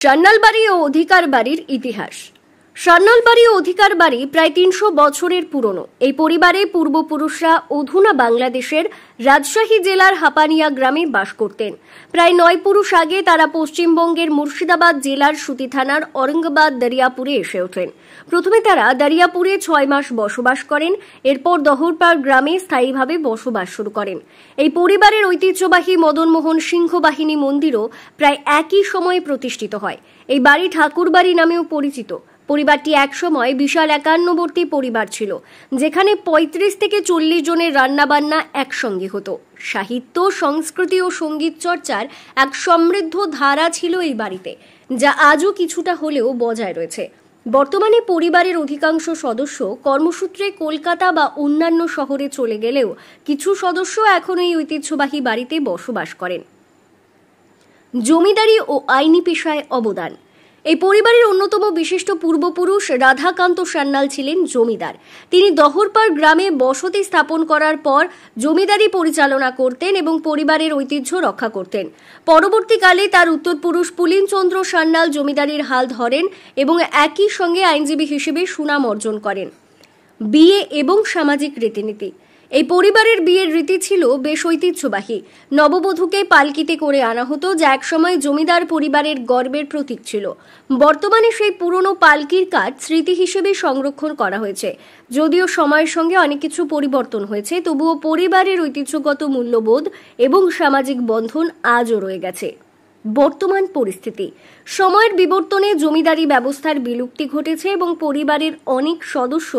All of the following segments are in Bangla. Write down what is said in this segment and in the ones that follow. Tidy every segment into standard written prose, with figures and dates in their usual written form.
সান্যালবাড়ি ও অধিকার বাড়ির ইতিহাস। সান্যালবাড়ি ও অধিকার বাড়ি প্রায় ৩০০ বছরের পুরনো। এই পরিবারে পূর্বপুরুষরা অধুনা বাংলাদেশের রাজশাহী জেলার হাপানিয়া গ্রামে বাস করতেন। প্রায় ৯ পুরুষ আগে তারা পশ্চিমবঙ্গের মুর্শিদাবাদ জেলার সুতি থানার ঔরঙ্গাবাদ দারিয়াপুরে এসে ওঠেন। প্রথমে তারা দারিয়াপুরে ৬ মাস বসবাস করেন, এরপর দহরপাড় গ্রামে স্থায়ীভাবে বসবাস শুরু করেন। এই পরিবারের ঐতিহ্যবাহী মদনমোহন সিংহ বাহিনী মন্দিরও প্রায় একই সময়ে প্রতিষ্ঠিত হয়। এই বাড়ি ঠাকুরবাড়ি নামেও পরিচিত। পরিবারটি একসময় বিশাল একান্নবর্তী পরিবার ছিল, যেখানে ৩৫ থেকে ৪০ জনের রান্নাবান্না একসঙ্গে হতো। সাহিত্য, সংস্কৃতি ও সঙ্গীত চর্চার এক সমৃদ্ধ ধারা ছিল এই বাড়িতে, যা আজও কিছুটা হলেও বজায় রয়েছে। বর্তমানে পরিবারের অধিকাংশ সদস্য কর্মসূত্রে কলকাতা বা অন্যান্য শহরে চলে গেলেও কিছু সদস্য এখনো এই ঐতিহ্যবাহী বাড়িতে বসবাস করেন। জমিদারি ও আইনি পেশায় অবদান। এই পরিবারের অন্যতম বিশিষ্ট পূর্বপুরুষ রাধাকান্ত সান্যাল ছিলেন জমিদার। তিনি দহরপাড় গ্রামে বসতি স্থাপন করার পর জমিদারি পরিচালনা করতেন এবং পরিবারের ঐতিহ্য রক্ষা করতেন। পরবর্তীকালে তার উত্তরপুরুষ পুলিনচন্দ্র সান্যাল জমিদারির হাল ধরেন এবং একই সঙ্গে আইনজীবী হিসেবে সুনাম অর্জন করেন। বিয়ে এবং সামাজিক রীতিনীতি। এই পরিবারের বিয়ের রীতি ছিল বেশ ঐতিহ্যবাহী। নববধূকে পালকিতে করে আনা হতো, যা একসময় জমিদার পরিবারের গর্বের প্রতীক ছিল। বর্তমানে সেই পুরনো পালকির কাজ স্মৃতি হিসেবে সংরক্ষণ করা হয়েছে। যদিও সময়ের সঙ্গে অনেক কিছু পরিবর্তন হয়েছে, তবুও পরিবারের ঐতিহ্যগত মূল্যবোধ এবং সামাজিক বন্ধন আজও রয়ে গেছে। বর্তমান পরিস্থিতি। সময়ের বিবর্তনে জমিদারি ব্যবস্থার বিলুপ্তি ঘটেছে এবং পরিবারের অনেক সদস্য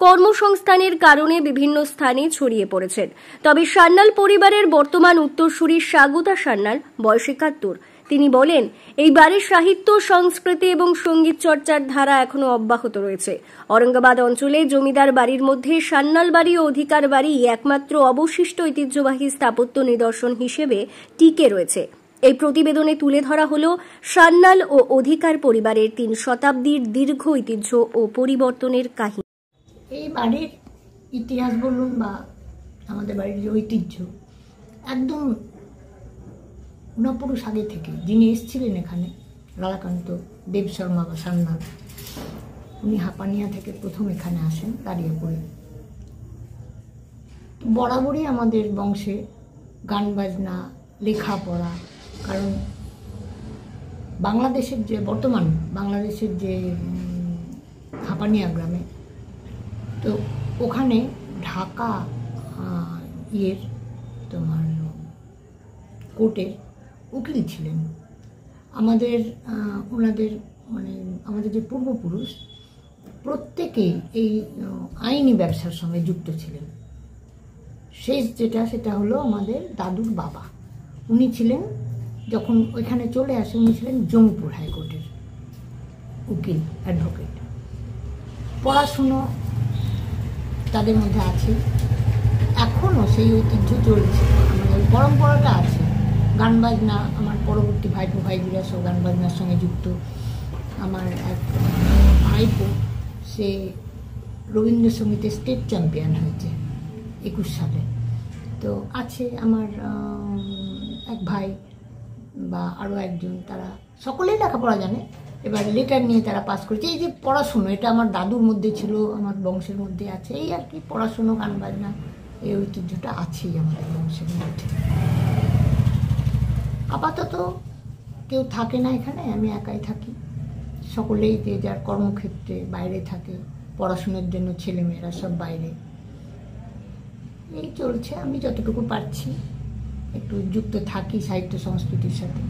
কর্মসংস্থানের কারণে বিভিন্ন স্থানে ছড়িয়ে পড়েছেন। তবে সান্যাল পরিবারের বর্তমান উত্তরসূরি স্বাগতা সান্যাল, বয়স ৭১, তিনি বলেন, এই বাড়ির সাহিত্য, সংস্কৃতি এবং সঙ্গীত চর্চার ধারা এখনো অব্যাহত রয়েছে। ঔরঙ্গাবাদ অঞ্চলে জমিদার বাড়ির মধ্যে সান্যাল বাড়ি ও অধিকার বাড়ি একমাত্র অবশিষ্ট ঐতিহ্যবাহী স্থাপত্য নিদর্শন হিসেবে টিকে রয়েছে। এই প্রতিবেদনে তুলে ধরা হল সান্যাল ও অধিকার পরিবারের ৩ শতাব্দীর দীর্ঘ ঐতিহ্য ও পরিবর্তনের কাহিনী। এই বাড়ির ইতিহাস বলুন বা আমাদের বাড়ির যে ঐতিহ্য, একদম নপুরুষ আগে থেকে যিনি এসেছিলেন এখানে, রাধাকান্ত দেব শর্মা বা সান্যাল, উনি হাপানিয়া থেকে প্রথম এখানে আসেন দাঁড়িয়েপুরে। বরাবরই আমাদের বংশে গান বাজনা, লেখাপড়া, কারণ বাংলাদেশের যে বর্তমান বাংলাদেশের যে হাপানিয়া গ্রামে, তো ওখানে ঢাকা তোমার কোর্টের উকিল ছিলেন। ওনাদের মানে আমাদের যে পূর্বপুরুষ প্রত্যেকেই এই আইনি ব্যবসার সঙ্গে যুক্ত ছিলেন। শেষ সেটা হলো আমাদের দাদুর বাবা। উনি ছিলেন, যখন ওইখানে চলে আসে, উনি ছিলেন জঙ্গিপুর হাইকোর্টের উকিল, অ্যাডভোকেট। পড়াশুনো তাদের মধ্যে আছে, এখনও সেই ঐতিহ্য চলছে, আমাদের পরম্পরাটা আছে। গান বাজনা, আমার পরবর্তী ভাইপো ভাইজিরা সব গান বাজনার সঙ্গে যুক্ত। আমার এক ভাইপো, সে রবীন্দ্রসঙ্গীতে স্টেট চ্যাম্পিয়ন হয়েছে ২১ সালে। তো আছে আমার এক ভাই বা আরও একজন, তারা সকলেই লেখাপড়া জানে। এবার লেটার নিয়ে তারা পাস করেছে। এই যে পড়াশুনো, এটা আমার দাদুর মধ্যে ছিল, আমার বংশের মধ্যে আছে। এই আর কি, পড়াশুনো, গান বাজনা, এই ঐতিহ্যটা আছেই আমাদের বংশের মধ্যে। আপাতত কেউ থাকে না এখানে, আমি একাই থাকি। সকলেই যে যার কর্মক্ষেত্রে বাইরে থাকে, পড়াশুনোর জন্য ছেলেমেয়েরা সব বাইরে। এই চলছে, আমি যতটুকু পারছি একটু যুক্ত থাকি সাহিত্য সংস্কৃতির সাথে।